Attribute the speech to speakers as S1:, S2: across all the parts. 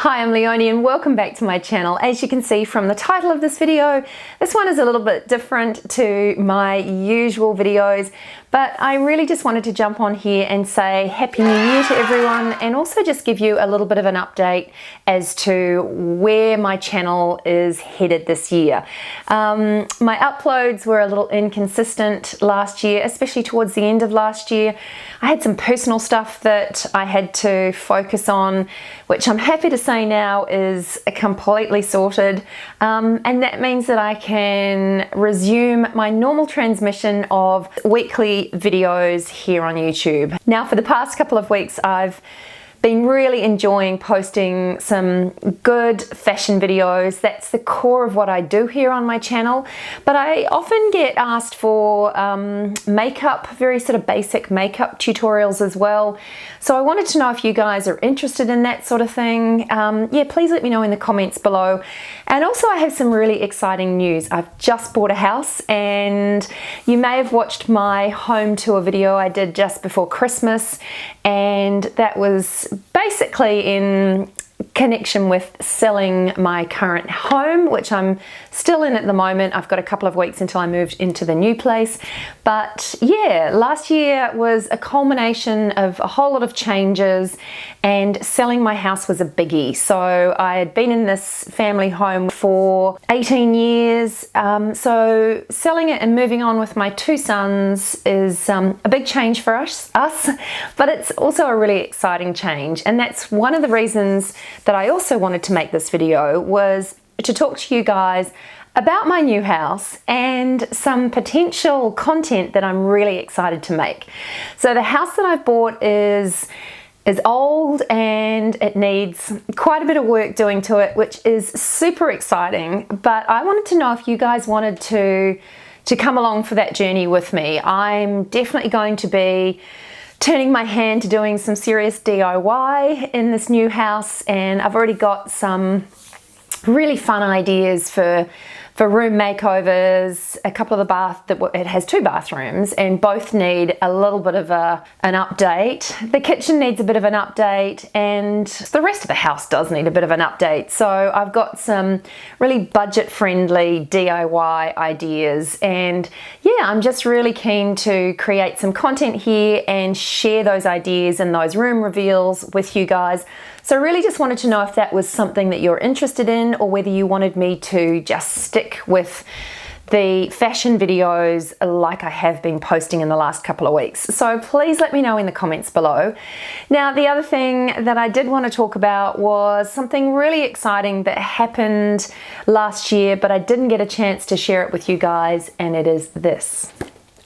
S1: Hi, I'm Leonie and welcome back to my channel. As you can see from the title of this video, this one is a little bit different to my usual videos, but I really just wanted to jump on here and say Happy New Year to everyone and also just give you a little bit of an update as to where my channel is headed this year. My uploads were a little inconsistent last year, especially towards the end of last year. I had some personal stuff that I had to focus on, which I'm happy to say now is completely sorted, and that means that I can resume my normal transmission of weekly videos here on YouTube. Now, for the past couple of weeks, I've been really enjoying posting some good fashion videos. That's the core of what I do here on my channel, but I often get asked for makeup, very sort of basic makeup tutorials as well. So I wanted to know if you guys are interested in that sort of thing. Yeah, please let me know in the comments below. And also I have some really exciting news. I've just bought a house, and you may have watched my home tour video I did just before Christmas, and that was basically in connection with selling my current home, which I'm still in at the moment. I've got a couple of weeks until I moved into the new place. But yeah, last year was a culmination of a whole lot of changes, and selling my house was a biggie. So I had been in this family home for 18 years. So selling it and moving on with my two sons is a big change for us, but it's also a really exciting change. And that's one of the reasons that I also wanted to make this video, was to talk to you guys about my new house and some potential content that I'm really excited to make. So the house that I've bought is old and it needs quite a bit of work doing to it, which is super exciting. But I wanted to know if you guys wanted to come along for that journey with me. I'm definitely going to be turning my hand to doing some serious DIY in this new house, and I've already got some really fun ideas for room makeovers. A couple of it has two bathrooms and both need a little bit of an update. The kitchen needs a bit of an update, and the rest of the house does need a bit of an update. So I've got some really budget-friendly DIY ideas, and yeah, I'm just really keen to create some content here and share those ideas and those room reveals with you guys. So I really just wanted to know if that was something that you're interested in, or whether you wanted me to just stick with the fashion videos like I have been posting in the last couple of weeks. So please let me know in the comments below. Now, the other thing that I did want to talk about was something really exciting that happened last year, but I didn't get a chance to share it with you guys, and it is this.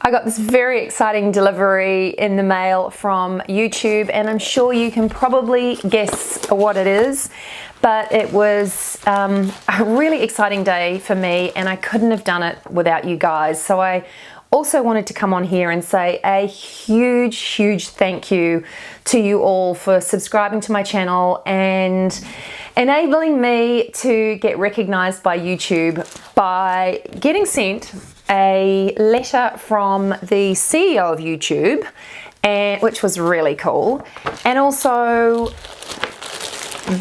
S1: I got this very exciting delivery in the mail from YouTube, and I'm sure you can probably guess what it is, but it was a really exciting day for me, and I couldn't have done it without you guys. So I also wanted to come on here and say a huge thank you to you all for subscribing to my channel and enabling me to get recognized by YouTube by getting sent a letter from the CEO of YouTube, which was really cool, and also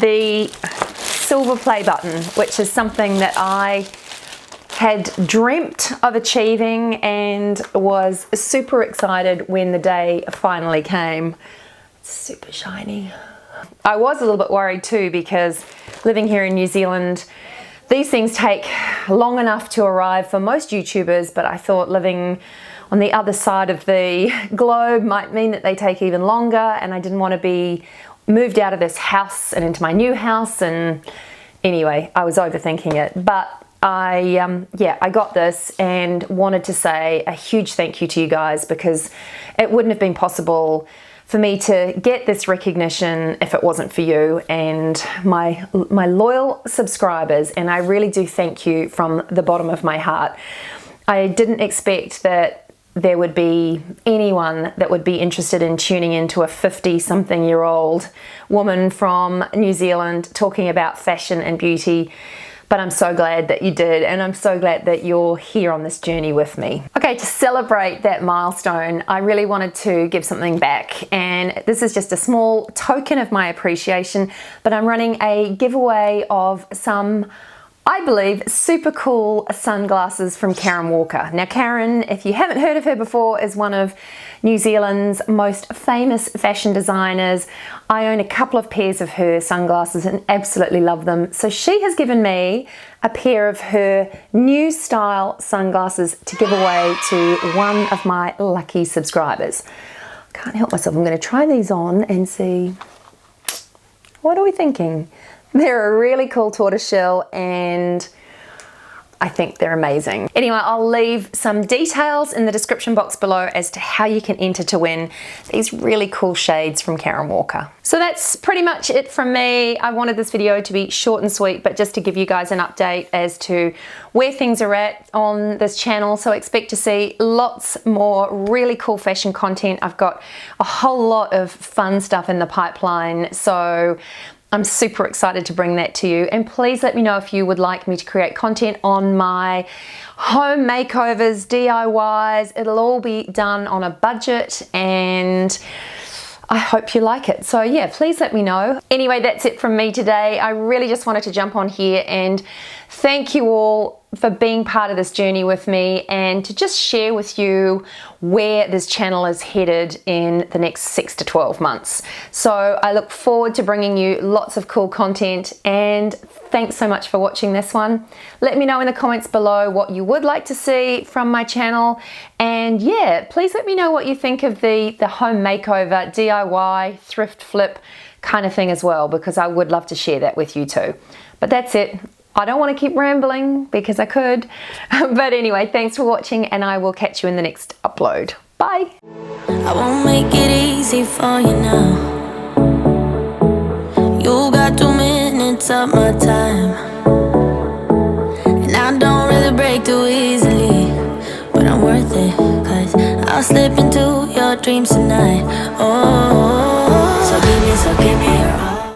S1: the silver play button, which is something that I had dreamt of achieving and was super excited when the day finally came. It's super shiny. I was a little bit worried too, because living here in New Zealand, these things take long enough to arrive for most YouTubers, but I thought living on the other side of the globe might mean that they take even longer, and I didn't want to be moved out of this house and into my new house. And anyway, I was overthinking it, but I got this and wanted to say a huge thank you to you guys, because it wouldn't have been possible for me to get this recognition if it wasn't for you and my loyal subscribers, and I really do thank you from the bottom of my heart. I didn't expect that there would be anyone that would be interested in tuning into a 50-something-year-old woman from New Zealand talking about fashion and beauty, but I'm so glad that you did, and I'm so glad that you're here on this journey with me. Okay, to celebrate that milestone, I really wanted to give something back, and this is just a small token of my appreciation, but I'm running a giveaway of some, I believe, super cool sunglasses from Karen Walker. Now Karen, if you haven't heard of her before, is one of New Zealand's most famous fashion designers. I own a couple of pairs of her sunglasses and absolutely love them. So she has given me a pair of her new style sunglasses to give away to one of my lucky subscribers. Can't help myself, I'm going to try these on and see, what are we thinking? They're a really cool tortoiseshell and I think they're amazing. Anyway, I'll leave some details in the description box below as to how you can enter to win these really cool shades from Karen Walker. So that's pretty much it from me. I wanted this video to be short and sweet, but just to give you guys an update as to where things are at on this channel. So expect to see lots more really cool fashion content. I've got a whole lot of fun stuff in the pipeline. So I'm super excited to bring that to you, and please let me know if you would like me to create content on my home makeovers, DIYs. It'll all be done on a budget and I hope you like it. So yeah, please let me know. Anyway, that's it from me today. I really just wanted to jump on here and thank you all for being part of this journey with me, and to just share with you where this channel is headed in the next 6 to 12 months. So I look forward to bringing you lots of cool content, and thanks so much for watching this one. Let me know in the comments below what you would like to see from my channel, and yeah, please let me know what you think of the home makeover, DIY, thrift flip kind of thing as well, because I would love to share that with you too. But that's it. I don't want to keep rambling because I could. But anyway, thanks for watching, and I will catch you in the next upload. Bye.
S2: I won't make it easy for you now. You got 2 minutes of my time, and I don't really break too easily, but I'm worth it, 'cause I'll slip into your dreams tonight. Oh, so give me your all.